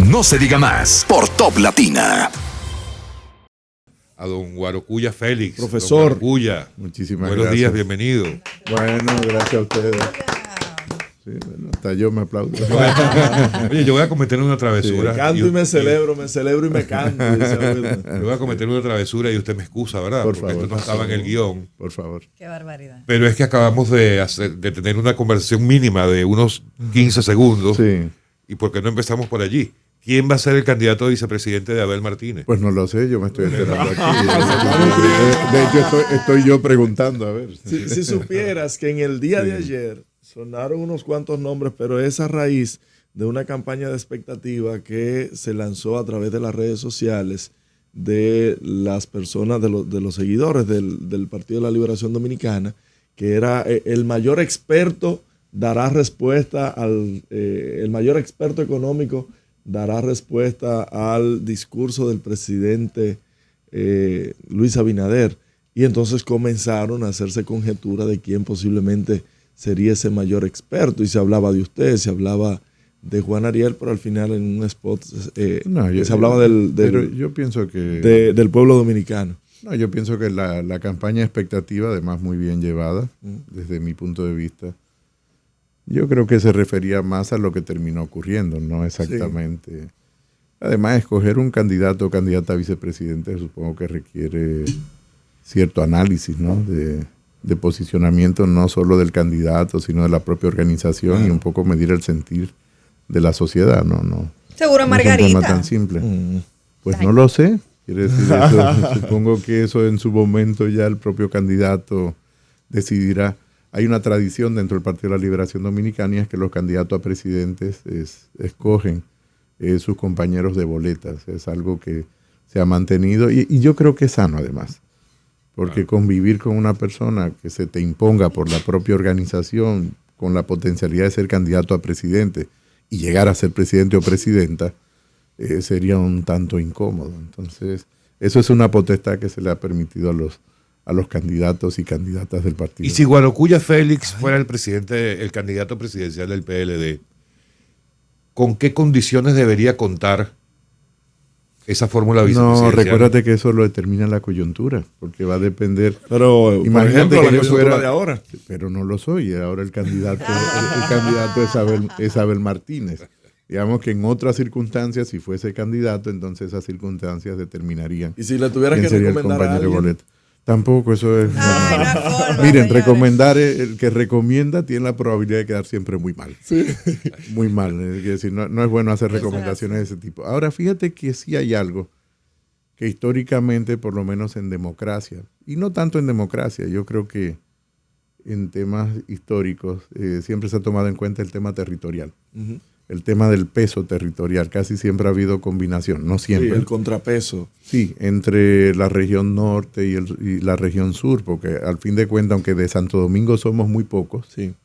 No se diga más por Top Latina. A don Guarocuya Félix. Profesor. Don Guarocuya. Muchísimas Buenos gracias. días, bienvenido. Bueno, gracias a ustedes. Sí, bueno, hasta yo me aplaudo. Oye, yo voy a cometer una travesura. Me canto y me celebro y me canto. Yo voy a cometer una travesura y usted me excusa, ¿verdad? Por Porque favor, esto no estaba en el guión. Por favor. Qué barbaridad. Pero es que acabamos de tener una conversación mínima de unos 15 segundos. Sí. ¿Y por qué no empezamos por allí? ¿Quién va a ser el candidato a vicepresidente de Abel Martínez? Pues no lo sé, yo me estoy enterando aquí. De hecho, estoy yo preguntando, a ver. Si supieras que en el día de ayer sonaron unos cuantos nombres, pero es a raíz de una campaña de expectativa que se lanzó a través de las redes sociales de las personas, de los seguidores del Partido de la Liberación Dominicana, que era el mayor experto dará respuesta el mayor experto económico dará respuesta al discurso del presidente Luis Abinader. Y entonces comenzaron a hacerse conjeturas de quién posiblemente sería ese mayor experto. Y se hablaba de usted, se hablaba de Juan Ariel, pero al final en un spot se hablaba yo pienso que del pueblo dominicano. No, yo pienso que la campaña expectativa, además muy bien llevada, desde mi punto de vista, yo creo que se refería más a lo que terminó ocurriendo, no exactamente. Sí. Además, escoger un candidato o candidata a vicepresidente supongo que requiere cierto análisis, ¿no? De posicionamiento no solo del candidato, sino de la propia organización y un poco medir el sentir de la sociedad, ¿no? Seguro Margarita. No es un tema tan simple. Pues no lo sé. Quiere decir eso, supongo que eso en su momento ya el propio candidato decidirá. Hay una tradición dentro del Partido de la Liberación Dominicana y es que los candidatos a presidentes escogen sus compañeros de boletas. Es algo que se ha mantenido y yo creo que es sano además. Porque convivir con una persona que se te imponga por la propia organización con la potencialidad de ser candidato a presidente y llegar a ser presidente o presidenta sería un tanto incómodo. Entonces, eso es una potestad que se le ha permitido a los candidatos y candidatas del partido. Y si Guarocuya Félix fuera el candidato presidencial del PLD, ¿con qué condiciones debería contar esa fórmula vicepresidencial? No, recuérdate que eso lo determina la coyuntura, porque va a depender. Pero, imagínate por ejemplo, que yo fuera de ahora. Pero no lo soy, ahora el candidato es Abel Martínez. Digamos que en otras circunstancias, si fuese candidato, entonces esas circunstancias determinarían. Y si le tuvieras que recomendar a alguien. Tampoco, eso es. Miren, recomendar, el que recomienda tiene la probabilidad de quedar siempre muy mal. Sí. Muy mal. Es decir, no es bueno hacer recomendaciones de ese tipo. Ahora, fíjate que sí hay algo que históricamente, por lo menos en democracia, y no tanto en democracia, yo creo que en temas históricos siempre se ha tomado en cuenta el tema territorial. El tema del peso territorial. Casi siempre ha habido combinación, no siempre. Sí, el contrapeso. Sí, entre la región norte y la región sur, porque al fin de cuentas, aunque de Santo Domingo somos muy pocos, sí.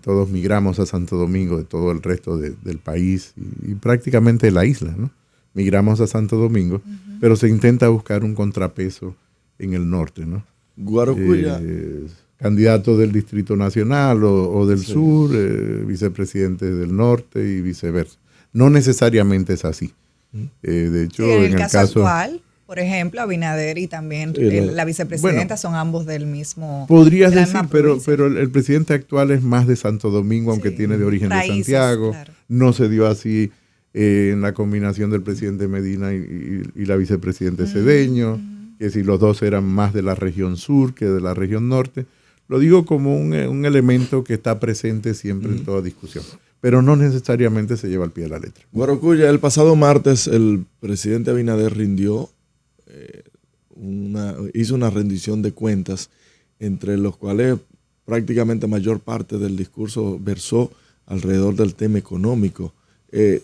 Todos migramos a Santo Domingo de todo el resto del país y prácticamente de la isla, ¿no? Migramos a Santo Domingo, pero se intenta buscar un contrapeso en el norte, ¿no? Guarocuya. Candidato del Distrito Nacional o del sur, vicepresidente del norte y viceversa. No necesariamente es así. De hecho, sí, en el caso actual, por ejemplo, Abinader y también la vicepresidenta son ambos del mismo. Podrías decir, pero el presidente actual es más de Santo Domingo, aunque tiene de origen raíces, de Santiago. Claro. No se dio así en la combinación del presidente Medina y la vicepresidente Cedeño, que si los dos eran más de la región sur que de la región norte. Lo digo como un elemento que está presente siempre en toda discusión, pero no necesariamente se lleva al pie de la letra. Guarocuya, el pasado martes el presidente Abinader hizo una rendición de cuentas, entre los cuales prácticamente mayor parte del discurso versó alrededor del tema económico.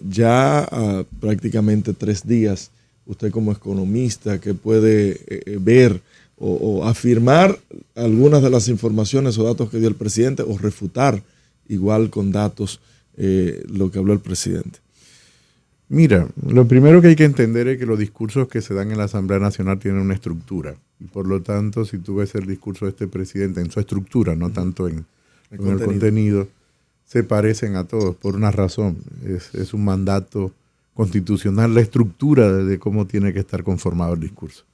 Ya prácticamente 3 días, usted como economista, ¿qué puede ver o afirmar algunas de las informaciones o datos que dio el presidente o refutar igual con datos lo que habló el presidente? Mira, lo primero que hay que entender es que los discursos que se dan en la Asamblea Nacional tienen una estructura y por lo tanto si tú ves el discurso de este presidente en su estructura, no tanto en el contenido, se parecen a todos por una razón. Es un mandato constitucional la estructura de cómo tiene que estar conformado el discurso.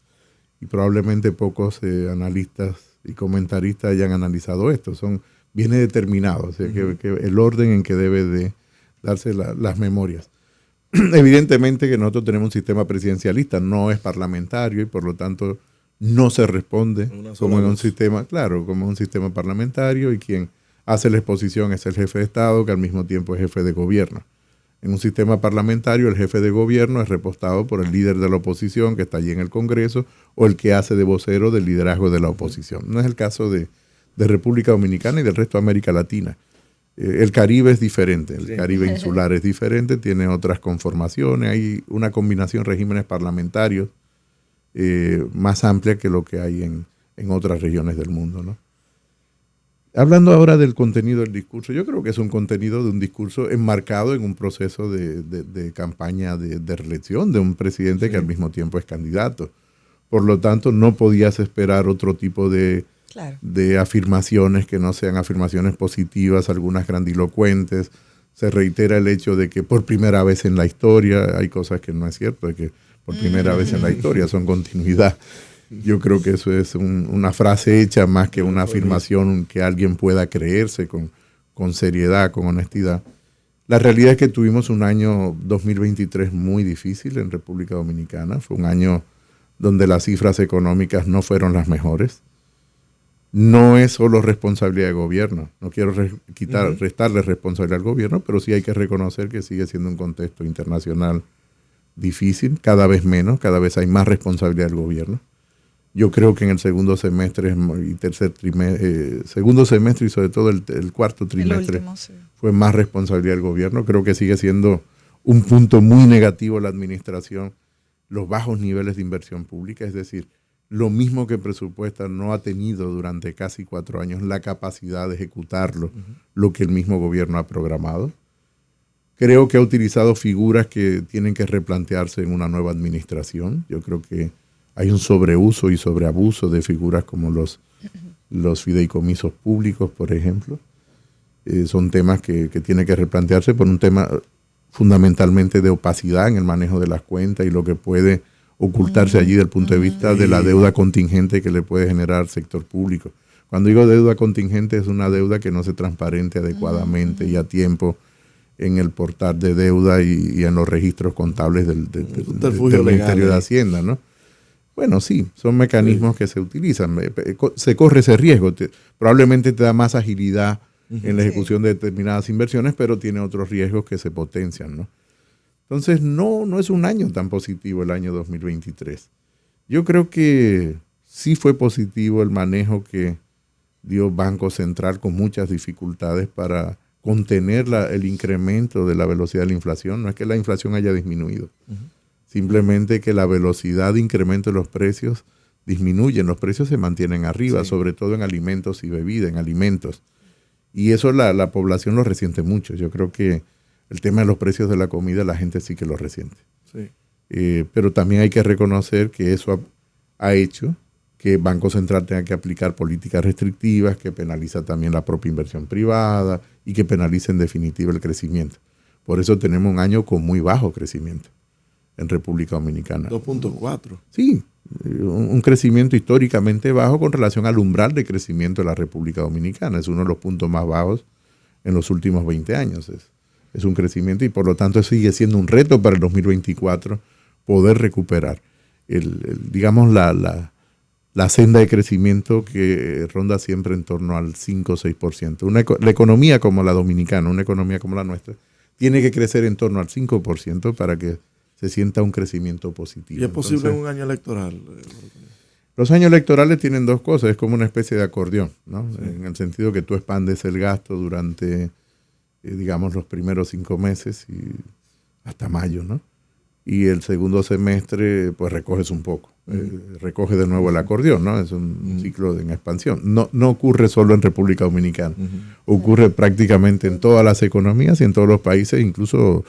Y probablemente pocos analistas y comentaristas hayan analizado esto. Viene determinado, o sea, que el orden en que debe de darse las memorias. Evidentemente que nosotros tenemos un sistema presidencialista, no es parlamentario y por lo tanto no se responde como en un sistema, claro, como un sistema parlamentario, y quien hace la exposición es el jefe de Estado, que al mismo tiempo es jefe de gobierno. En un sistema parlamentario, el jefe de gobierno es repostado por el líder de la oposición, que está allí en el Congreso, o el que hace de vocero del liderazgo de la oposición. No es el caso de República Dominicana y del resto de América Latina. El Caribe es diferente, el Caribe insular es diferente, tiene otras conformaciones, hay una combinación de regímenes parlamentarios más amplia que lo que hay en otras regiones del mundo, ¿no? Hablando ahora del contenido del discurso, yo creo que es un contenido de un discurso enmarcado en un proceso de campaña de reelección de un presidente que al mismo tiempo es candidato. Por lo tanto, no podías esperar otro tipo de afirmaciones que no sean afirmaciones positivas, algunas grandilocuentes. Se reitera el hecho de que por primera vez en la historia, hay cosas que no es cierto, de que por primera vez en la historia son continuidad. Yo creo que eso es una frase hecha más que una afirmación que alguien pueda creerse con seriedad, con honestidad. La realidad es que tuvimos un año 2023 muy difícil en República Dominicana. Fue un año donde las cifras económicas no fueron las mejores. No es solo responsabilidad del gobierno. No quiero restarle responsabilidad al gobierno, pero sí hay que reconocer que sigue siendo un contexto internacional difícil, cada vez menos, cada vez hay más responsabilidad del gobierno. Yo creo que en el segundo semestre y segundo semestre y sobre todo el cuarto trimestre fue más responsabilidad del gobierno. Creo que sigue siendo un punto muy negativo la administración, los bajos niveles de inversión pública, es decir, lo mismo que presupuesta no ha tenido durante casi 4 años la capacidad de ejecutarlo, lo que el mismo gobierno ha programado. Creo que ha utilizado figuras que tienen que replantearse en una nueva administración. Yo creo que hay un sobreuso y sobreabuso de figuras como los fideicomisos públicos, por ejemplo. Son temas que tienen que replantearse por un tema fundamentalmente de opacidad en el manejo de las cuentas y lo que puede ocultarse allí desde el punto de vista de la deuda contingente que le puede generar al sector público. Cuando digo deuda contingente, es una deuda que no se transparente adecuadamente y a tiempo en el portal de deuda y en los registros contables del Ministerio de Hacienda, ¿no? Bueno, sí, son mecanismos que se utilizan. Se corre ese riesgo. Probablemente te da más agilidad en la ejecución de determinadas inversiones, pero tiene otros riesgos que se potencian, ¿no? Entonces, no es un año tan positivo el año 2023. Yo creo que sí fue positivo el manejo que dio Banco Central con muchas dificultades para contener el incremento de la velocidad de la inflación. No es que la inflación haya disminuido. Simplemente que la velocidad de incremento de los precios disminuye, los precios se mantienen arriba, sobre todo en alimentos y bebidas, en alimentos. Y eso la población lo resiente mucho. Yo creo que el tema de los precios de la comida la gente sí que lo resiente. Sí. Pero también hay que reconocer que eso ha hecho que el Banco Central tenga que aplicar políticas restrictivas, que penaliza también la propia inversión privada y que penaliza en definitiva el crecimiento. Por eso tenemos un año con muy bajo crecimiento en República Dominicana. 2.4. Sí, un crecimiento históricamente bajo con relación al umbral de crecimiento de la República Dominicana. Es uno de los puntos más bajos en los últimos 20 años. Es un crecimiento y por lo tanto sigue siendo un reto para el 2024 poder recuperar digamos la senda de crecimiento que ronda siempre en torno al 5 o 6%. La economía como la dominicana, una economía como la nuestra, tiene que crecer en torno al 5% para que se sienta un crecimiento positivo. ¿Y es posible en un año electoral? Los años electorales tienen dos cosas, es como una especie de acordeón, ¿no? Sí. En el sentido que tú expandes el gasto durante, digamos, los primeros 5 meses y hasta mayo, ¿no? Y el segundo semestre, pues recoges un poco, recoge de nuevo el acordeón, ¿no? Es un ciclo en expansión. No ocurre solo en República Dominicana, ocurre prácticamente en todas las economías y en todos los países, incluso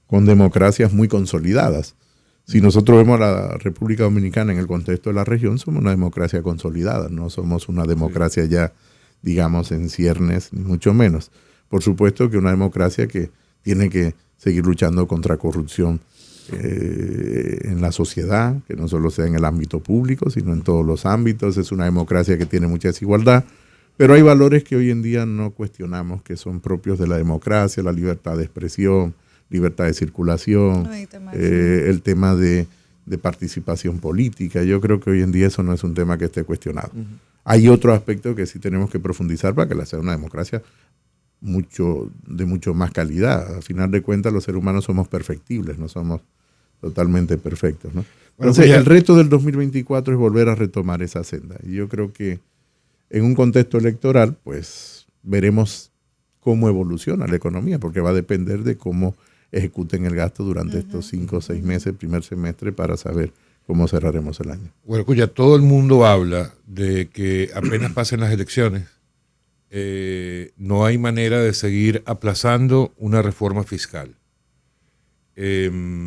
con democracias muy consolidadas. Si nosotros vemos a la República Dominicana en el contexto de la región, somos una democracia consolidada, no somos una democracia ya, digamos, en ciernes, ni mucho menos. Por supuesto que una democracia que tiene que seguir luchando contra corrupción en la sociedad, que no solo sea en el ámbito público, sino en todos los ámbitos. Es una democracia que tiene mucha desigualdad, pero hay valores que hoy en día no cuestionamos, que son propios de la democracia: la libertad de expresión, libertad de circulación, el tema de participación política. Yo creo que hoy en día eso no es un tema que esté cuestionado. Hay otro aspecto que sí tenemos que profundizar para que la sea una democracia de mucho más calidad. Al final de cuentas, los seres humanos somos perfectibles, no somos totalmente perfectos, ¿no? Entonces, el reto del 2024 es volver a retomar esa senda. Y yo creo que en un contexto electoral, pues veremos cómo evoluciona la economía, porque va a depender de cómo ejecuten el gasto durante estos 5 o 6 meses, primer semestre, para saber cómo cerraremos el año. Bueno, ya todo el mundo habla de que apenas pasen las elecciones, no hay manera de seguir aplazando una reforma fiscal, que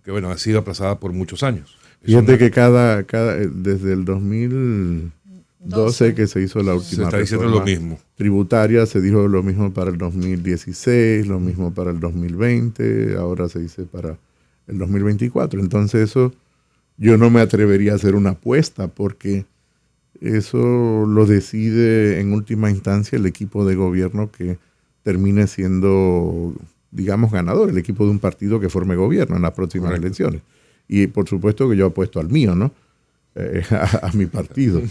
bueno, ha sido aplazada por muchos años. Fíjate que desde el 2012 que se hizo la última reforma tributaria, se dijo lo mismo para el 2016, lo mismo para el 2020, ahora se dice para el 2024. Entonces eso yo no me atrevería a hacer una apuesta, porque eso lo decide en última instancia el equipo de gobierno que termine siendo, digamos, ganador, el equipo de un partido que forme gobierno en las próximas elecciones. Y por supuesto que yo apuesto al mío, ¿no? A mi partido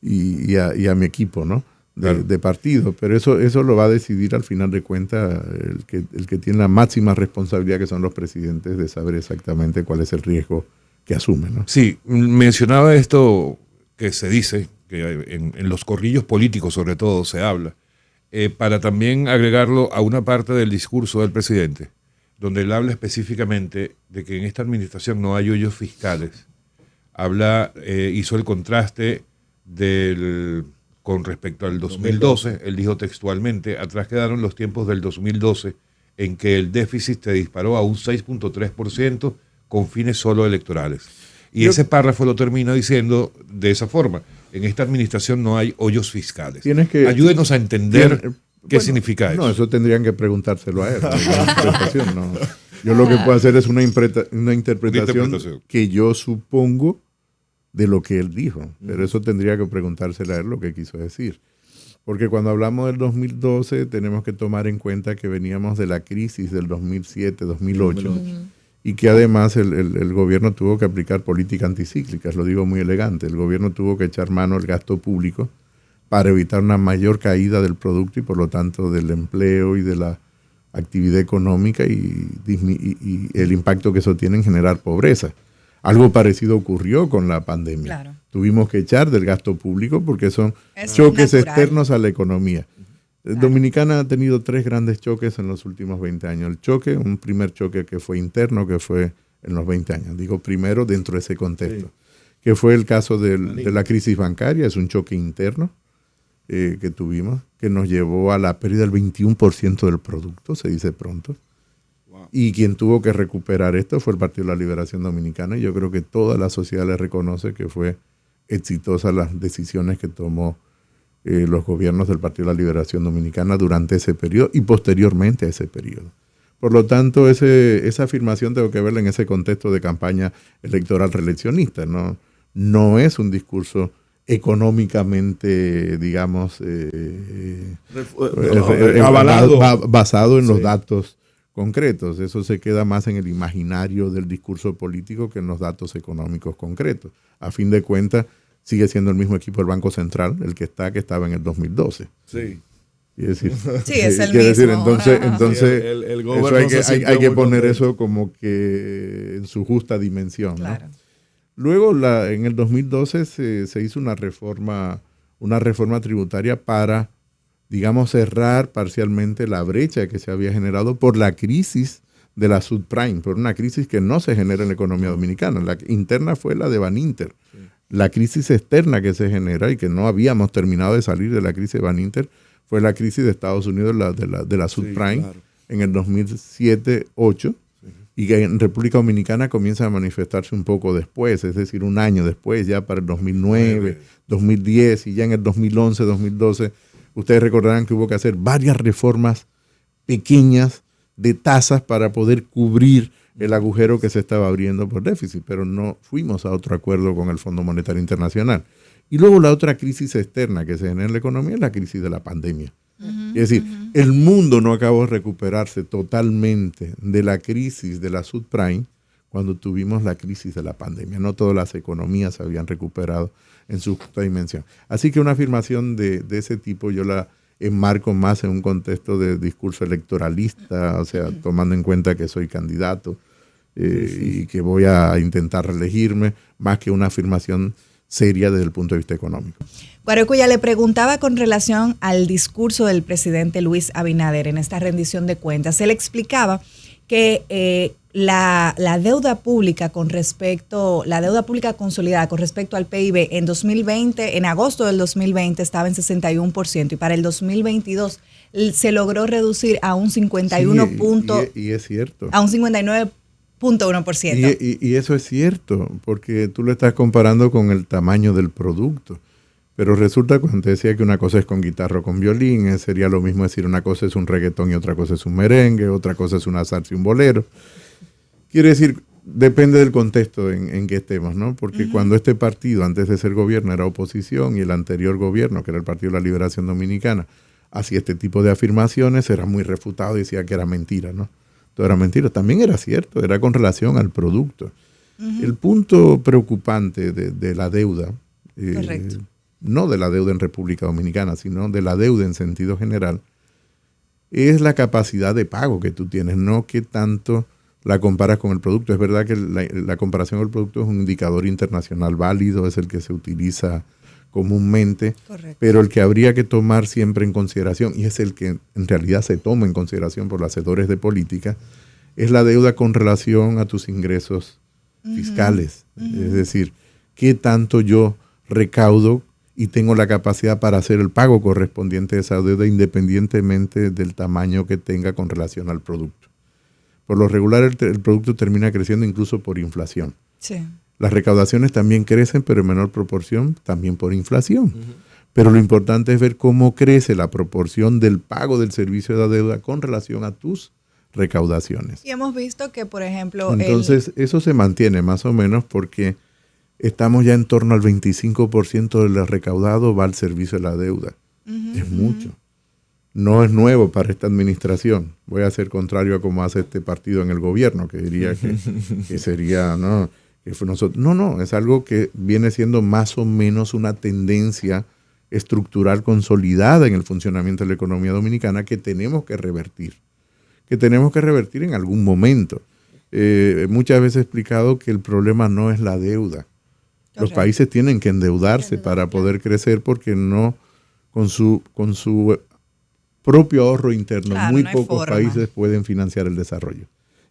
y a mi equipo, ¿no? De partido. Pero eso lo va a decidir al final de cuentas el que tiene la máxima responsabilidad, que son los presidentes, de saber exactamente cuál es el riesgo que asumen, ¿no? Sí, mencionaba esto que se dice, que en los corrillos políticos sobre todo se habla, para también agregarlo a una parte del discurso del presidente, donde él habla específicamente de que en esta administración no hay hoyos fiscales. Hizo el contraste con respecto al 2012, él dijo textualmente: atrás quedaron los tiempos del 2012 en que el déficit se disparó a un 6.3% con fines solo electorales. Y ese párrafo lo termina diciendo de esa forma: en esta administración no hay hoyos fiscales. Ayúdenos a entender qué significa eso. No, eso tendrían que preguntárselo a él. No. Yo lo que puedo hacer es una interpretación que yo supongo de lo que él dijo, pero eso tendría que preguntárselo a él lo que quiso decir. Porque cuando hablamos del 2012 tenemos que tomar en cuenta que veníamos de la crisis del 2007-2008 y que además el gobierno tuvo que aplicar políticas anticíclicas, lo digo muy elegante. El gobierno tuvo que echar mano al gasto público para evitar una mayor caída del producto y por lo tanto del empleo y de la actividad económica y el impacto que eso tiene en generar pobreza. Algo parecido ocurrió con la pandemia. Claro. Tuvimos que echar del gasto público porque son choques externos a la economía. Claro. Dominicana ha tenido 3 grandes choques en los últimos 20 años. Un primer choque que fue interno, que fue en los 20 años. Digo primero dentro de ese contexto, que fue el caso de la crisis bancaria. Es un choque interno que tuvimos, que nos llevó a la pérdida del 21% del producto, se dice pronto. Wow. Y quien tuvo que recuperar esto fue el Partido de la Liberación Dominicana, y yo creo que toda la sociedad le reconoce que fue exitosa las decisiones que tomó los gobiernos del Partido de la Liberación Dominicana durante ese periodo y posteriormente a ese periodo. Por lo tanto, esa afirmación tengo que verla en ese contexto de campaña electoral reeleccionista. No es un discurso económicamente, digamos, basado en los datos concretos. Eso se queda más en el imaginario del discurso político que en los datos económicos concretos. A fin de cuentas, sigue siendo el mismo equipo del Banco Central, el que estaba en el 2012. Sí. Es decir, sí, es el mismo. Decir, entonces eso hay que poner eso como que en su justa dimensión, ¿no? Claro. Luego, en el 2012 se hizo una reforma tributaria para, digamos, cerrar parcialmente la brecha que se había generado por la crisis de la subprime, por una crisis que no se genera en la economía dominicana. La interna fue la de Baninter. Sí. La crisis externa que se genera y que no habíamos terminado de salir de la crisis de Baninter fue la crisis de Estados Unidos de la subprime, sí, claro, en el 2007-2008, y que en República Dominicana comienza a manifestarse un poco después, es decir, un año después, ya para el 2009, 2010 y ya en el 2011, 2012. Ustedes recordarán que hubo que hacer varias reformas pequeñas de tasas para poder cubrir el agujero que se estaba abriendo por déficit, pero no fuimos a otro acuerdo con el Fondo Monetario Internacional. Y luego la otra crisis externa que se genera en la economía es la crisis de la pandemia. Es decir, el mundo no acabó de recuperarse totalmente de la crisis de la subprime cuando tuvimos la crisis de la pandemia. No todas las economías se habían recuperado en su justa dimensión. Así que una afirmación de ese tipo yo la enmarco más en un contexto de discurso electoralista, o sea, tomando en cuenta que soy candidato y que voy a intentar reelegirme, más que una afirmación seria desde el punto de vista económico. Guarocuya, le preguntaba con relación al discurso del presidente Luis Abinader en esta rendición de cuentas. Él explicaba que la deuda pública la deuda pública consolidada con respecto al PIB en 2020, en agosto del 2020 estaba en 61% y para el 2022 se logró reducir a un 51 y es cierto. A un 59.1%. Y eso es cierto, porque tú lo estás comparando con el tamaño del producto. Pero resulta, cuando te decía que una cosa es con guitarra o con violín, sería lo mismo decir una cosa es un reggaetón y otra cosa es un merengue, otra cosa es una salsa y un bolero. Quiere decir, depende del contexto en que estemos, ¿no? Porque cuando este partido, antes de ser gobierno, era oposición y el anterior gobierno, que era el Partido de la Liberación Dominicana, hacía este tipo de afirmaciones, era muy refutado y decía que era mentira, ¿no? Todo era mentira. También era cierto, era con relación al producto. El punto preocupante de la deuda, no de la deuda en República Dominicana, sino de la deuda en sentido general, es la capacidad de pago que tú tienes, no que tanto la comparas con el producto. Es verdad que la comparación con el producto es un indicador internacional válido, es el que se utiliza comúnmente, correcto, pero el que habría que tomar siempre en consideración, y es el que en realidad se toma en consideración por los hacedores de política, es la deuda con relación a tus ingresos fiscales. Es decir, qué tanto yo recaudo y tengo la capacidad para hacer el pago correspondiente a esa deuda independientemente del tamaño que tenga con relación al producto. Por lo regular el producto termina creciendo incluso por inflación. Sí. Las recaudaciones también crecen, pero en menor proporción también por inflación. Pero lo importante es ver cómo crece la proporción del pago del servicio de la deuda con relación a tus recaudaciones. Y hemos visto que, por ejemplo... Entonces, eso se mantiene más o menos porque estamos ya en torno al 25% de lo recaudado va al servicio de la deuda. Es mucho. No es nuevo para esta administración. Voy a ser contrario a cómo hace este partido en el gobierno, que diría que sería... ¿no? Que fue nosotros. No, es algo que viene siendo más o menos una tendencia estructural consolidada en el funcionamiento de la economía dominicana que tenemos que revertir. Que tenemos que revertir en algún momento. Muchas veces he explicado que el problema no es la deuda. Correcto. Los países tienen que endeudarse para poder crecer porque no, con su propio ahorro interno, claro, muy pocos países pueden financiar el desarrollo.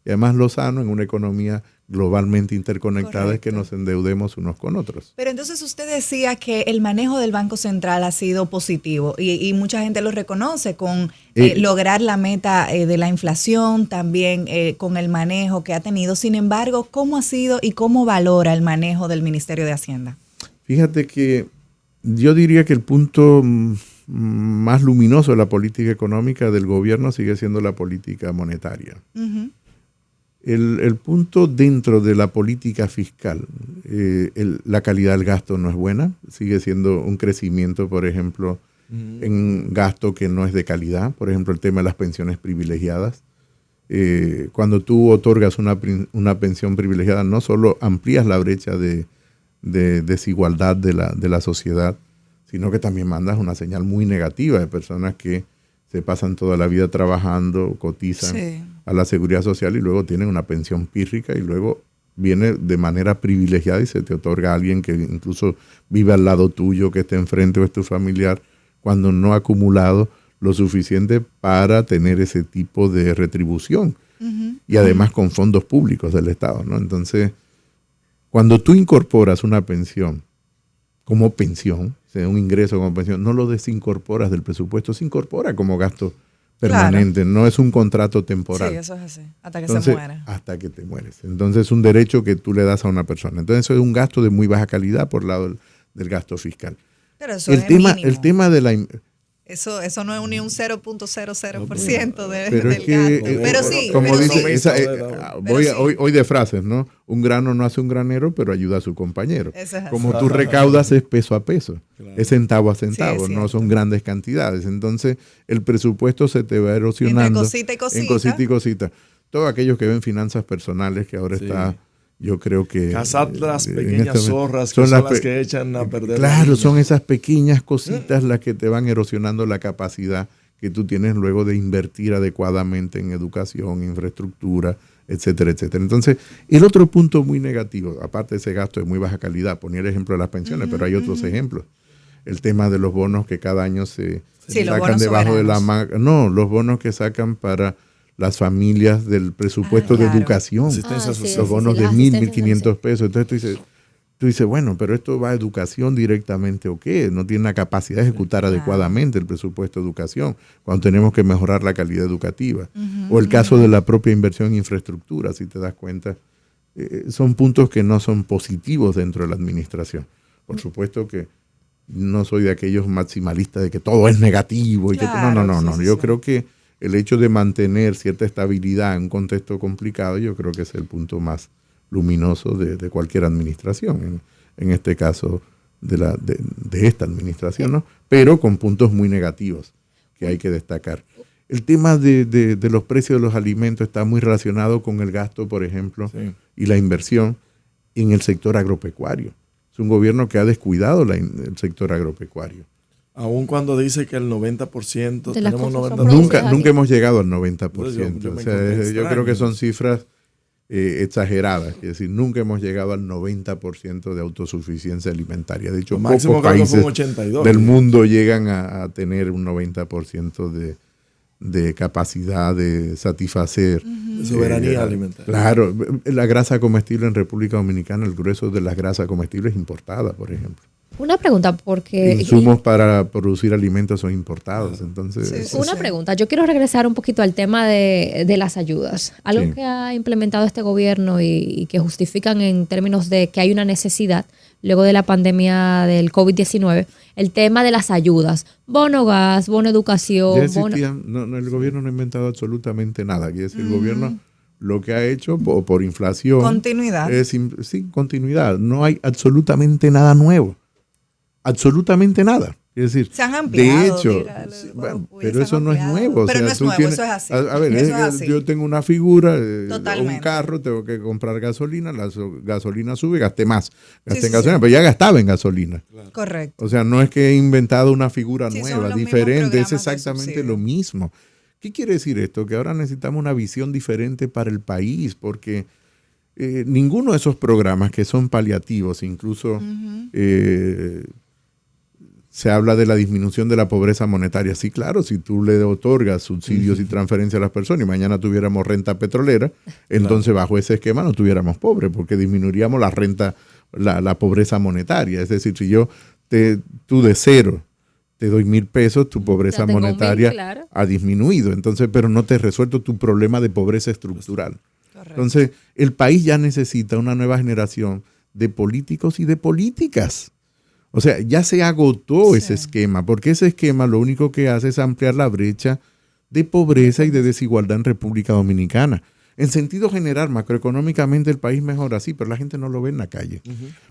Y además lo sano en una economía globalmente interconectada, correcto, es que nos endeudemos unos con otros. Pero entonces usted decía que el manejo del Banco Central ha sido positivo y mucha gente lo reconoce con lograr la meta de la inflación, también con el manejo que ha tenido. Sin embargo, ¿cómo ha sido y cómo valora el manejo del Ministerio de Hacienda? Fíjate que yo diría que el punto más luminoso de la política económica del gobierno sigue siendo la política monetaria. El punto dentro de la política fiscal, la calidad del gasto no es buena, sigue siendo un crecimiento, por ejemplo, en gasto que no es de calidad, por ejemplo, el tema de las pensiones privilegiadas. Cuando tú otorgas una pensión privilegiada, no solo amplías la brecha de desigualdad de la sociedad, sino que también mandas una señal muy negativa de personas que se pasan toda la vida trabajando, cotizan a la seguridad social y luego tienen una pensión pírrica y luego viene de manera privilegiada y se te otorga a alguien que incluso vive al lado tuyo, que esté enfrente o es tu familiar, cuando no ha acumulado lo suficiente para tener ese tipo de retribución. Y además con fondos públicos del Estado, ¿no? Entonces, cuando tú incorporas una pensión como pensión, o sea, un ingreso como pensión, no lo desincorporas del presupuesto, se incorpora como gasto permanente, claro, no es un contrato temporal. Sí, eso es así, hasta que se muera. Hasta que te mueres. Entonces es un derecho que tú le das a una persona. Entonces eso es un gasto de muy baja calidad por lado del gasto fiscal. Pero eso es mínimo. El tema de Eso no es ni un 0.00% Pero del es que, gasto. Pero sí, como pero dice, sí. hoy de frases, ¿no? Un grano no hace un granero, pero ayuda a su compañero. Eso es así. Como tú recaudas es peso a peso, es centavo a centavo, Sí, es no cierto. son grandes cantidades. Entonces, el presupuesto se te va erosionando. Entre cosita y cosita. En cosita y cosita. Todos aquellos que ven finanzas personales, que ahora está, yo creo que... Cazar las en pequeñas este momento, zorras que son las que echan a perder. Claro, son esas pequeñas cositas las que te van erosionando la capacidad que tú tienes luego de invertir adecuadamente en educación, infraestructura, etcétera, etcétera. Entonces, el otro punto muy negativo, aparte de ese gasto de muy baja calidad, ponía el ejemplo de las pensiones, pero hay otros ejemplos. El tema de los bonos que cada año se Sí, los sacan bonos debajo de la soberanos. manga. No, los bonos que sacan para las familias del presupuesto de claro. educación. Asistencia social. Los bonos de la 1.000, asistencia 1.500 pesos. Entonces tú dices, bueno, pero esto va a educación directamente o qué, no tiene la capacidad de ejecutar adecuadamente el presupuesto de educación, cuando tenemos que mejorar la calidad educativa. O el caso de la propia inversión en infraestructura, si te das cuenta, son puntos que no son positivos dentro de la administración. Por supuesto que no soy de aquellos maximalistas de que todo es negativo. Claro, No. sí, Yo sí. creo que el hecho de mantener cierta estabilidad en un contexto complicado, yo creo que es el punto más luminoso de cualquier administración, en este caso de esta administración, ¿no? Pero con puntos muy negativos que hay que destacar. El tema de los precios de los alimentos está muy relacionado con el gasto, por ejemplo, Sí. y la inversión en el sector agropecuario. Es un gobierno que ha descuidado el sector agropecuario. Aun cuando dice que el 90%, De las tenemos cosas 90%. son Nunca, producidas nunca aquí. hemos llegado al 90%. Yo me O sea, encontré yo creo que son extraño. cifras exageradas. Es decir, nunca hemos llegado al 90% de autosuficiencia alimentaria. De hecho, Lo máximo pocos creo que fue un países 82. del mundo llegan a tener un 90% de capacidad de satisfacer. De soberanía alimentaria. Claro, la grasa comestible en República Dominicana, el grueso de las grasas comestibles es importada, por ejemplo. Una pregunta, porque... Insumos para producir alimentos son importados. Entonces, Una pregunta, yo quiero regresar un poquito al tema de las ayudas. Algo Sí. que ha implementado este gobierno y que justifican en términos de que hay una necesidad luego de la pandemia del COVID-19, el tema de las ayudas, bono gas, bono educación, ya bono... existían, el gobierno no ha inventado absolutamente nada. Quiere decir, el gobierno lo que ha hecho por inflación... Continuidad. Sí, continuidad. No hay absolutamente nada nuevo. Absolutamente nada. Es decir, Se han ampliado, de hecho, dígale, bueno, hubiesen pero eso no es ampliado. nuevo. Pero no es tú nuevo, eso es así. A ver, Eso es así. yo tengo una figura, un Totalmente. carro, tengo que comprar gasolina, la gasolina sube, gasté más. Gasté Sí, en sí, gasolina, sí. pero ya gastaba en gasolina. Correcto. O sea, no es que he inventado una figura Sí, son nueva, los mismos diferente, es programas de exactamente subsidio. lo mismo. ¿Qué quiere decir esto? Que ahora necesitamos una visión diferente para el país, porque ninguno de esos programas que son paliativos, incluso se habla de la disminución de la pobreza monetaria. Sí, claro, si tú le otorgas subsidios y transferencias a las personas y mañana tuviéramos renta petrolera, entonces bajo ese esquema no tuviéramos pobres, porque disminuiríamos la renta, la pobreza monetaria. Es decir, si tú de cero te doy 1,000 pesos, tu pobreza Ya tengo 1,000, monetaria claro. ha disminuido. Entonces, pero no te has resuelto tu problema de pobreza estructural. Correcto. Entonces, el país ya necesita una nueva generación de políticos y de políticas. O sea, ya se agotó ese esquema, porque ese esquema lo único que hace es ampliar la brecha de pobreza y de desigualdad en República Dominicana. En sentido general, macroeconómicamente el país mejora, sí, pero la gente no lo ve en la calle.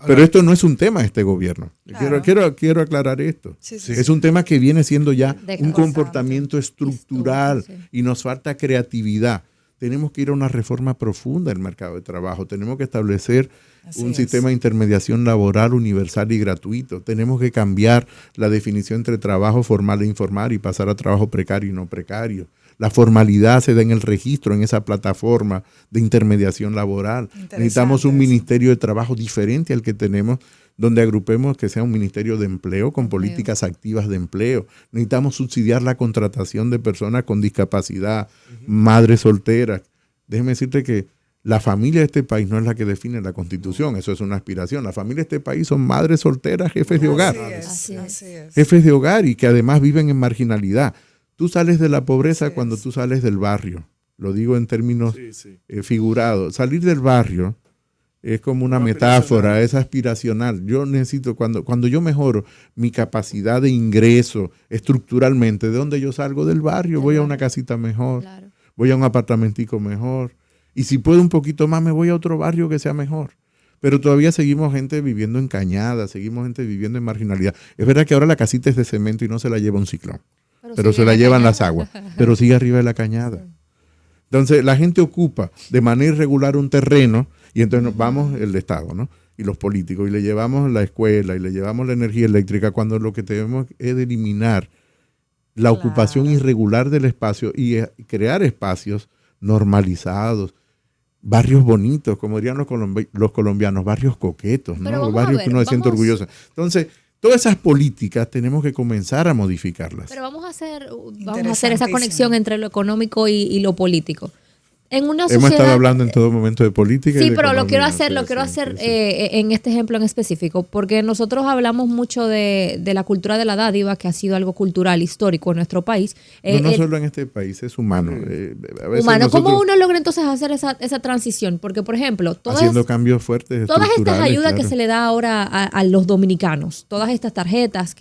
Pero esto no es un tema de este gobierno. Claro. Quiero aclarar esto. Sí, sí, Es un tema que viene siendo ya De un cosas, comportamiento estructural sí. y nos falta creatividad. Tenemos que ir a una reforma profunda del mercado de trabajo. Tenemos que establecer Así un es. sistema de intermediación laboral universal y gratuito. Tenemos que cambiar la definición entre trabajo formal e informal y pasar a trabajo precario y no precario. La formalidad se da en el registro, en esa plataforma de intermediación laboral. Necesitamos un eso. ministerio de trabajo diferente al que tenemos, donde agrupemos que sea un ministerio de empleo con políticas activas de empleo. Necesitamos subsidiar la contratación de personas con discapacidad, madres solteras. Déjeme decirte que la familia de este país no es la que define la Constitución, eso es una aspiración. La familia de este país son madres solteras, jefes de hogar. Así es. Jefes de hogar y que además viven en marginalidad. Tú sales de la pobreza cuando tú sales del barrio. Lo digo en términos figurados. Salir del barrio Es como una metáfora, es aspiracional. Yo necesito, cuando yo mejoro mi capacidad de ingreso estructuralmente, ¿de dónde yo salgo? Del barrio. Voy a una casita mejor, Claro. voy a un apartamentico mejor. Y si puedo un poquito más, me voy a otro barrio que sea mejor. Pero todavía seguimos gente viviendo en cañadas, seguimos gente viviendo en marginalidad. Es verdad que ahora la casita es de cemento y no se la lleva un ciclón, pero se la llevan las aguas, pero sigue arriba de la cañada. Entonces la gente ocupa de manera irregular un terreno y entonces nos vamos el Estado, ¿no? Y los políticos, y le llevamos la escuela y le llevamos la energía eléctrica, cuando lo que tenemos es de eliminar la ocupación irregular del espacio y crear espacios normalizados, barrios bonitos, como dirían los colombianos, barrios coquetos, Pero ¿no? vamos Barrios a ver, que uno se siente orgulloso. Entonces, todas esas políticas tenemos que comenzar a modificarlas. Pero vamos a hacer esa conexión entre lo económico y lo político. En una Hemos sociedad, estado hablando en todo momento de política. sí, y de pero lo quiero economía. hacer Sí. en este ejemplo en específico, porque nosotros hablamos mucho de la cultura de la dádiva, que ha sido algo cultural, histórico en nuestro país. No solo en este país, es humano. A veces Humano, ¿cómo nosotros, uno logra entonces hacer esa transición? Porque, por ejemplo, haciendo cambios fuertes todas estas estructurales, ayudas que claro. se le da ahora a los dominicanos, todas estas tarjetas,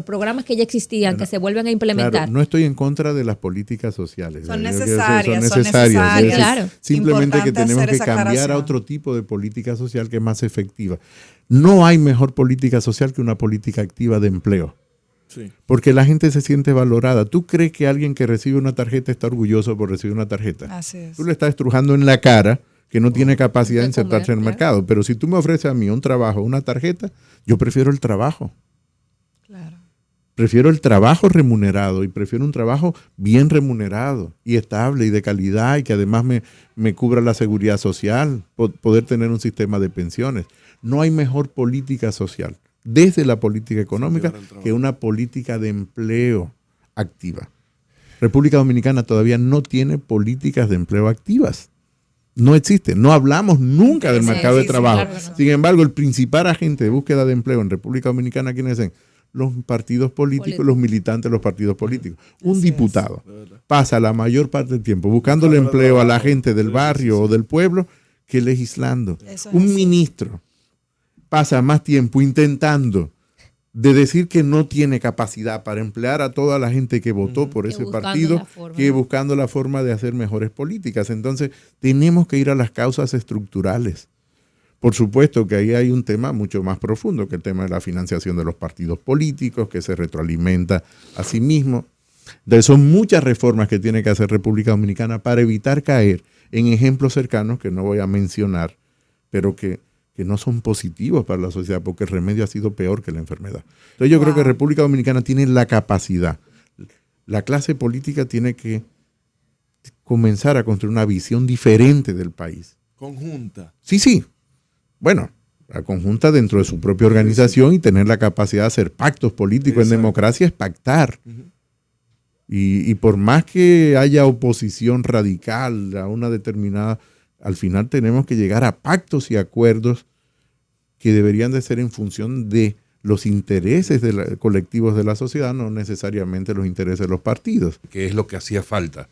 programas que ya existían, que se vuelven a implementar. Claro, no estoy en contra de las políticas sociales. Son Yo creo que necesarias, son necesarias. Es Claro. Simplemente que Importante tenemos hacer que esa cambiar a aclaración. otro tipo de política social que es más efectiva. No hay mejor política social que una política activa de empleo. Sí. Porque la gente se siente valorada. ¿Tú crees que alguien que recibe una tarjeta está orgulloso por recibir una tarjeta? Así es. Tú le estás estrujando en la cara que no tiene capacidad de de insertarse en el comer, mercado. Pero si tú me ofreces a mí un trabajo, una tarjeta, yo prefiero el trabajo. Claro. Prefiero el trabajo remunerado y prefiero un trabajo bien remunerado y estable y de calidad y que además me cubra la seguridad social, poder tener un sistema de pensiones. No hay mejor política social desde la política económica que una política de empleo activa. República Dominicana todavía no tiene políticas de empleo activas. No existe. No hablamos nunca del Sí, mercado de sí, trabajo. claro que no. Sin embargo, el principal agente de búsqueda de empleo en República Dominicana, ¿quiénes son? Los partidos políticos, los militantes de los partidos políticos. Un diputado pasa la mayor parte del tiempo buscándole empleo a la gente del barrio o del pueblo que legislando. Eso es Un así. ministro pasa más tiempo intentando de decir que no tiene capacidad para emplear a toda la gente que votó por Que ese buscando partido, la forma, que ¿no? buscando la forma de hacer mejores políticas. Entonces, tenemos que ir a las causas estructurales. Por supuesto que ahí hay un tema mucho más profundo, que el tema de la financiación de los partidos políticos, que se retroalimenta a sí mismo. Entonces, son muchas reformas que tiene que hacer República Dominicana para evitar caer en ejemplos cercanos que no voy a mencionar, pero que no son positivos para la sociedad, porque el remedio ha sido peor que la enfermedad. Entonces yo creo que República Dominicana tiene la capacidad. La clase política tiene que comenzar a construir una visión diferente del país. Conjunta. Sí. Bueno, la conjunta dentro de su propia organización y tener la capacidad de hacer pactos políticos. Exacto. En democracia es pactar. Y por más que haya oposición radical a una determinada, al final tenemos que llegar a pactos y acuerdos que deberían de ser en función de los intereses colectivos de la sociedad, no necesariamente los intereses de los partidos. Que es lo que hacía falta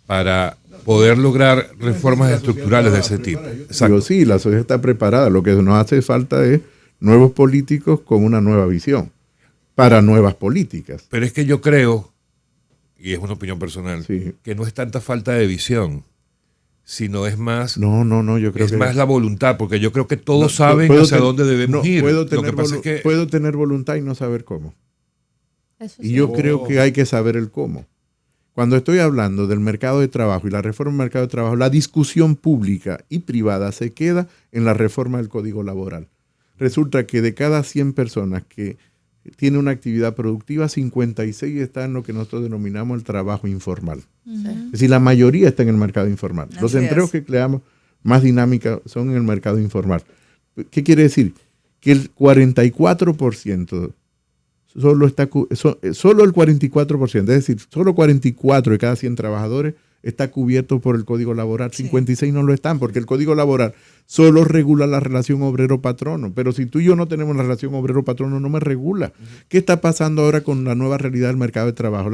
para poder lograr reformas estructurales de ese tipo. Digo, sí, la sociedad está preparada. Lo que nos hace falta es nuevos políticos con una nueva visión para nuevas políticas. Pero es que yo creo, y es una opinión personal, Sí. que no es tanta falta de visión, sino es más, No, yo creo es que más la voluntad, porque yo creo que todos No, saben puedo hacia ten- dónde debemos no, ir. Puedo Lo que tener, pasa es que puedo tener voluntad y no saber cómo. Eso Y sí. yo creo que hay que saber el cómo. Cuando estoy hablando del mercado de trabajo y la reforma del mercado de trabajo, la discusión pública y privada se queda en la reforma del Código Laboral. Resulta que de cada 100 personas que tienen una actividad productiva, 56 están en lo que nosotros denominamos el trabajo informal. Es decir, la mayoría está en el mercado informal. Los Así empleos es. que creamos más dinámica son en el mercado informal. ¿Qué quiere decir? Que el 44% solo el 44%, es decir, solo 44 de cada 100 trabajadores está cubierto por el Código Laboral. 56 no lo están, porque el Código Laboral solo regula la relación obrero-patrono. Pero si tú y yo no tenemos la relación obrero-patrono, no me regula. ¿Qué está pasando ahora con la nueva realidad del mercado de trabajo?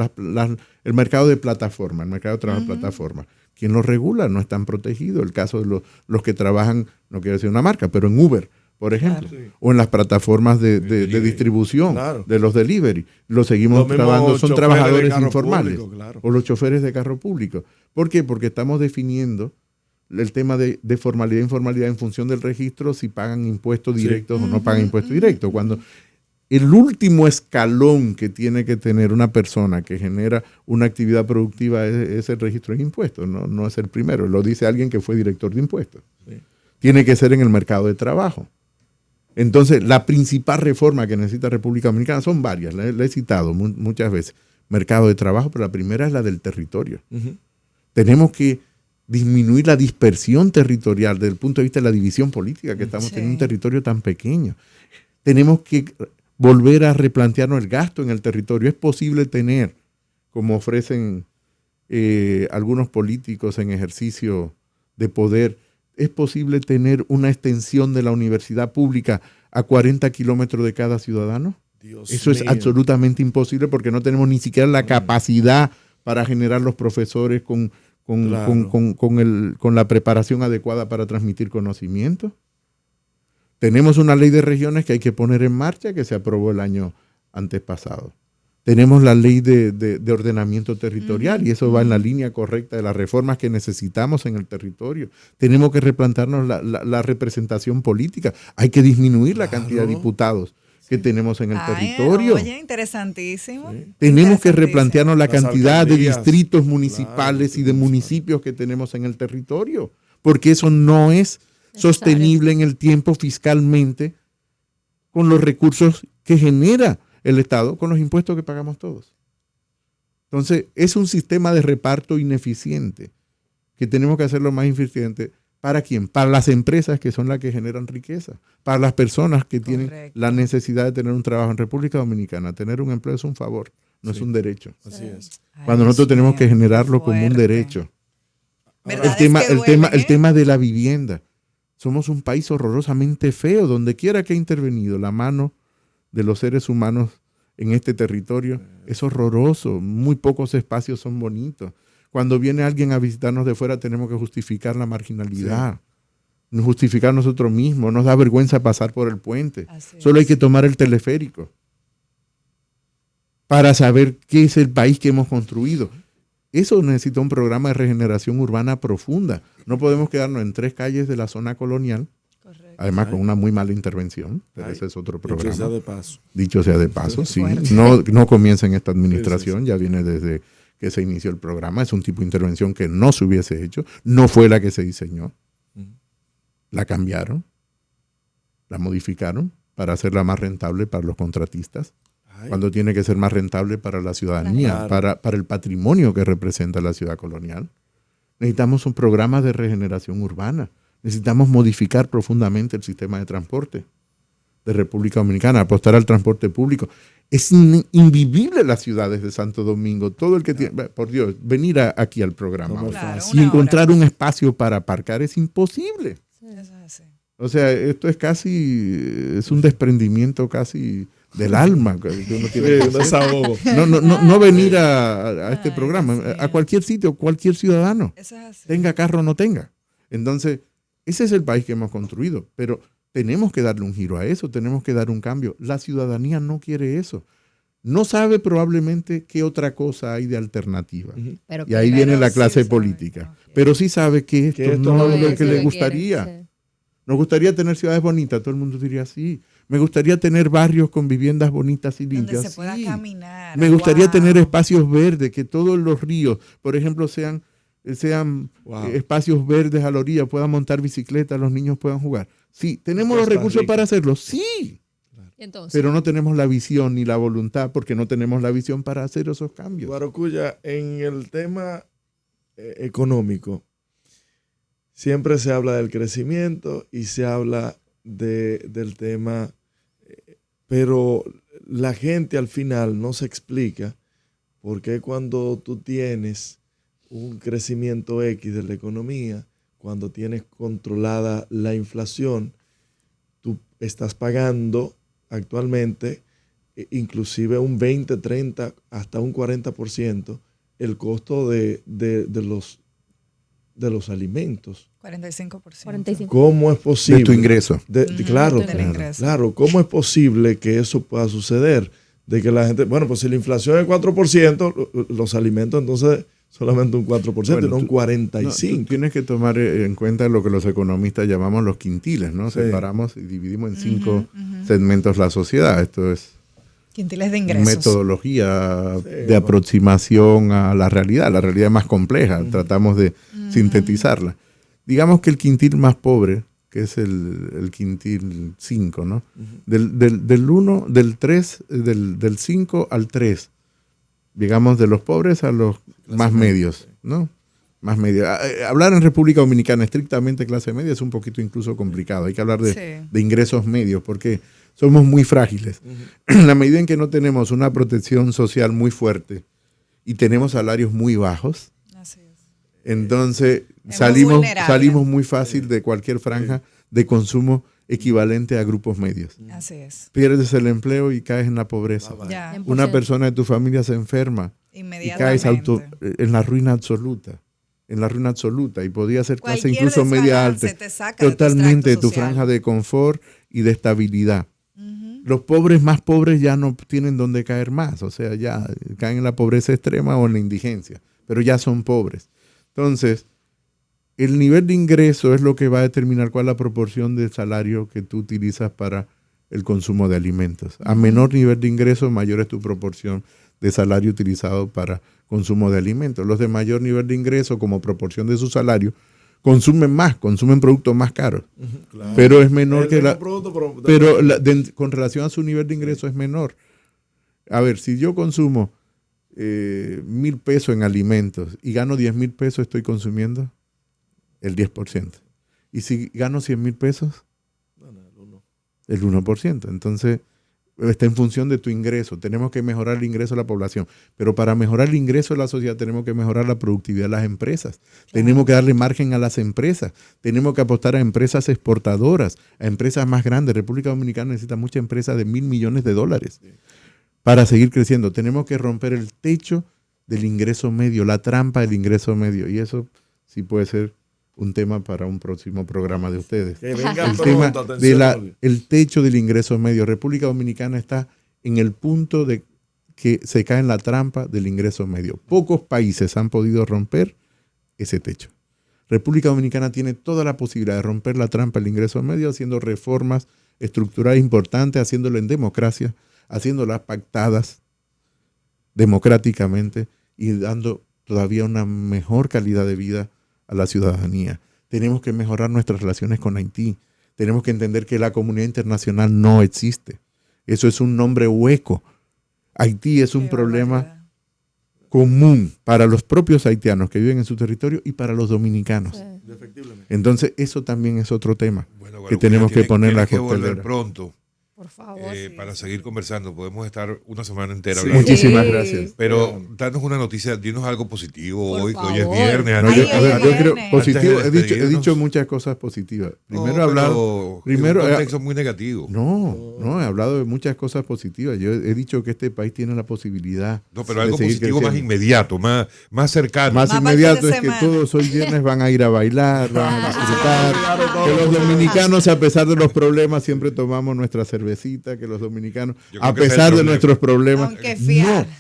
El mercado de plataforma, el mercado de trabajo de plataforma. ¿Quién lo regula? No están protegidos. El caso de los que trabajan no quiero decir una marca, pero en Uber, por ejemplo, o en las plataformas de distribución, de los delivery. Lo seguimos trabajando, son trabajadores informales, público, o los choferes de carro público. ¿Por qué? Porque estamos definiendo el tema de formalidad e informalidad en función del registro, si pagan impuestos directos o no pagan impuestos directos. Cuando el último escalón que tiene que tener una persona que genera una actividad productiva es el registro de impuestos, no es el primero. Lo dice alguien que fue director de impuestos. Sí. Tiene que ser en el mercado de trabajo. Entonces, la principal reforma que necesita República Dominicana son varias, la he citado muchas veces. Mercado de trabajo, pero la primera es la del territorio. Tenemos que disminuir la dispersión territorial desde el punto de vista de la división política que estamos teniendo un territorio tan pequeño. Tenemos que volver a replantearnos el gasto en el territorio. Es posible tener, como ofrecen algunos políticos en ejercicio de poder, es posible tener una extensión de la universidad pública a 40 kilómetros de cada ciudadano. Eso es absolutamente imposible porque no tenemos ni siquiera la capacidad para generar los profesores con la preparación adecuada para transmitir conocimiento. Tenemos una ley de regiones que hay que poner en marcha, que se aprobó el año antes pasado. Tenemos la ley de ordenamiento territorial y eso va en la línea correcta de las reformas que necesitamos en el territorio. Tenemos que replantearnos la representación política. Hay que disminuir la cantidad de diputados que tenemos en el territorio. Oye, interesantísimo. Sí. Tenemos que replantearnos la cantidad de distritos municipales y de municipios que tenemos en el territorio, porque eso no es sostenible en el tiempo fiscalmente con los recursos que genera el Estado, con los impuestos que pagamos todos. Entonces, es un sistema de reparto ineficiente que tenemos que hacerlo más eficiente. ¿Para quién? Para las empresas que son las que generan riqueza, para las personas que tienen la necesidad de tener un trabajo en República Dominicana. Tener un empleo es un favor, no es un derecho. Así es. Cuando nosotros tenemos que generarlo como un derecho. El tema de la vivienda. Somos un país horrorosamente feo. Donde quiera que ha intervenido la mano de los seres humanos en este territorio es horroroso. Muy pocos espacios son bonitos. Cuando viene alguien a visitarnos de fuera tenemos que justificar la marginalidad, justificar nosotros mismos. Nos da vergüenza pasar por el puente. Solo hay que tomar el teleférico para saber qué es el país que hemos construido. Eso necesita un programa de regeneración urbana profunda. No podemos quedarnos en 3 calles de la zona colonial, además con una muy mala intervención, pero ese es otro programa. Dicho sea de paso. Dicho sea de paso, sí. No comienza en esta administración, ya viene desde que se inició el programa. Es un tipo de intervención que no se hubiese hecho, no fue la que se diseñó. La cambiaron, la modificaron para hacerla más rentable para los contratistas, cuando tiene que ser más rentable para la ciudadanía, para el patrimonio que representa la ciudad colonial. Necesitamos un programa de regeneración urbana. Necesitamos modificar profundamente el sistema de transporte de República Dominicana, apostar al transporte público. Es invivible las ciudades de Santo Domingo. Todo el que tiene, por Dios, venir aquí al programa y encontrar un espacio para aparcar es imposible. Sí. O sea, esto es es un desprendimiento casi del alma. No venir a este programa, a cualquier sitio, cualquier ciudadano, tenga carro o no tenga. Entonces, ese es el país que hemos construido, pero tenemos que darle un giro a eso, tenemos que dar un cambio. La ciudadanía no quiere eso. No sabe probablemente qué otra cosa hay de alternativa. Y ahí viene la clase política. Pero sí sabe que esto no es lo que le gustaría. Nos gustaría tener ciudades bonitas, todo el mundo diría sí. Me gustaría tener barrios con viviendas bonitas y limpias. Donde se pueda caminar. Me gustaría tener espacios verdes, que todos los ríos, por ejemplo, sean espacios verdes a la orilla, puedan montar bicicleta, los niños puedan jugar. Sí, ¿tenemos los recursos para hacerlo? Sí. Entonces, pero no tenemos la visión ni la voluntad porque no tenemos la visión para hacer esos cambios. Guarocuya, en el tema económico, siempre se habla del crecimiento y se habla del tema, pero la gente al final no se explica por qué cuando tú tienes un crecimiento X de la economía, cuando tienes controlada la inflación, tú estás pagando actualmente inclusive un 20, 30, hasta un 40% el costo de los de los alimentos. 45%. 45. ¿Cómo es posible? De tu ingreso. Claro, del ingreso. claro. ¿Cómo es posible que eso pueda suceder? De que la gente, bueno, pues si la inflación es 4%, los alimentos entonces solamente un 4%, Bueno, y no un 45%. Tú tienes que tomar en cuenta lo que los economistas llamamos los quintiles, ¿no? Sí. Separamos y dividimos en 5 segmentos la sociedad. Esto es Quintiles de ingresos. metodología Sí, de aproximación a la realidad. La realidad es más compleja, tratamos de sintetizarla. Digamos que el quintil más pobre, que es el quintil 5, ¿no? Del 5 al 3, digamos de los pobres a los más medios, ¿no? Más medios. Hablar en República Dominicana estrictamente clase media es un poquito incluso complicado. Hay que hablar de ingresos medios porque somos muy frágiles. En la medida en que no tenemos una protección social muy fuerte y tenemos salarios muy bajos, Así es. entonces Es muy salimos vulnerable. muy fácil de cualquier franja de consumo equivalente a grupos medios. Así es. Pierdes el empleo y caes en la pobreza. Ya. 100%. Una persona de tu familia se enferma y caes Inmediatamente. en la ruina absoluta. En la ruina absoluta. Y podría ser clase Cualquier incluso media desbalance alta. te saca de tu Totalmente de extracto tu social. franja de confort y de estabilidad. Los pobres más pobres ya no tienen dónde caer más. O sea, ya caen en la pobreza extrema o en la indigencia. Pero ya son pobres. Entonces, el nivel de ingreso es lo que va a determinar cuál es la proporción del salario que tú utilizas para el consumo de alimentos. A menor nivel de ingreso, mayor es tu proporción de salario utilizado para consumo de alimentos. Los de mayor nivel de ingreso, como proporción de su salario, consumen más, consumen productos más caros. Claro. Pero es menor El que mismo la... producto, Pero con relación a su nivel de ingreso es menor. A ver, si yo consumo 1,000 pesos en alimentos y gano 10,000 pesos, estoy consumiendo el 10%. Y si gano 100,000 pesos, el 1%. Entonces, está en función de tu ingreso. Tenemos que mejorar el ingreso de la población. Pero para mejorar el ingreso de la sociedad tenemos que mejorar la productividad de las empresas. Tenemos que darle margen a las empresas. Tenemos que apostar a empresas exportadoras, a empresas más grandes. República Dominicana necesita muchas empresas de $1,000 millones para seguir creciendo. Tenemos que romper el techo del ingreso medio, la trampa del ingreso medio. Y eso sí puede ser un tema para un próximo programa de ustedes. Que venga El tema pronto, atención, de Olga. el techo del ingreso medio. República Dominicana está en el punto de que se cae en la trampa del ingreso medio. Pocos países han podido romper ese techo. República Dominicana tiene toda la posibilidad de romper la trampa del ingreso medio haciendo reformas estructurales importantes, haciéndolo en democracia, haciéndolas pactadas democráticamente y dando todavía una mejor calidad de vida a la ciudadanía. Tenemos que mejorar nuestras relaciones con Haití. Tenemos que entender que la comunidad internacional no existe. Eso es un nombre hueco. Haití es un problema común para los propios haitianos que viven en su territorio y para los dominicanos. Sí. Efectivamente. Entonces, eso también es otro tema Bueno, que bueno, tenemos que tiene- poner en la tiene que volver costelera. pronto Por favor. para seguir conversando. Podemos estar una semana entera Sí. hablando. Muchísimas Sí. gracias. Pero danos una noticia, dinos algo positivo Por hoy, que hoy es favor. viernes. No, Ay, yo, a ver, yo viene. creo Antes positivo. de He despedirnos. dicho muchas cosas positivas. Primero he No, hablado. pero Primero en un he- contexto muy negativo. No, he hablado de muchas cosas positivas. Yo he dicho que este país tiene la posibilidad No, pero de algo seguir positivo más creciendo. inmediato, más cercano. Más Más para el inmediato fin de es que semana. todos hoy viernes van a ir a bailar, van a disfrutar. Que los dominicanos, a pesar de los problemas, siempre tomamos nuestra cervecita. Que los dominicanos, Yo creo a que ese es el pesar de problema. nuestros problemas, Aunque fiar. no.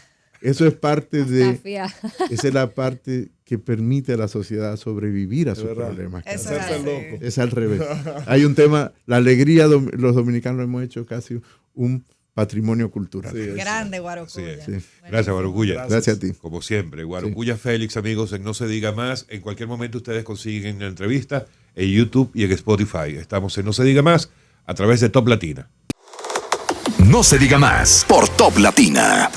Eso es parte Está de. fía. Esa es la parte que permite a la sociedad sobrevivir a sus verdad. problemas. Eso cada es Hacerse así. loco. Es al revés. Hay un tema, la alegría, los dominicanos lo hemos hecho casi un patrimonio cultural. Sí, Grande, Así Guarocuya. es. Sí. Gracias, Guarocuya. Gracias a ti. Como siempre, Guarocuya Félix, amigos, en No Se Diga Más. En cualquier momento ustedes consiguen la entrevista en YouTube y en Spotify. Estamos en No Se Diga Más a través de Top Latina. No se diga más por Top Latina.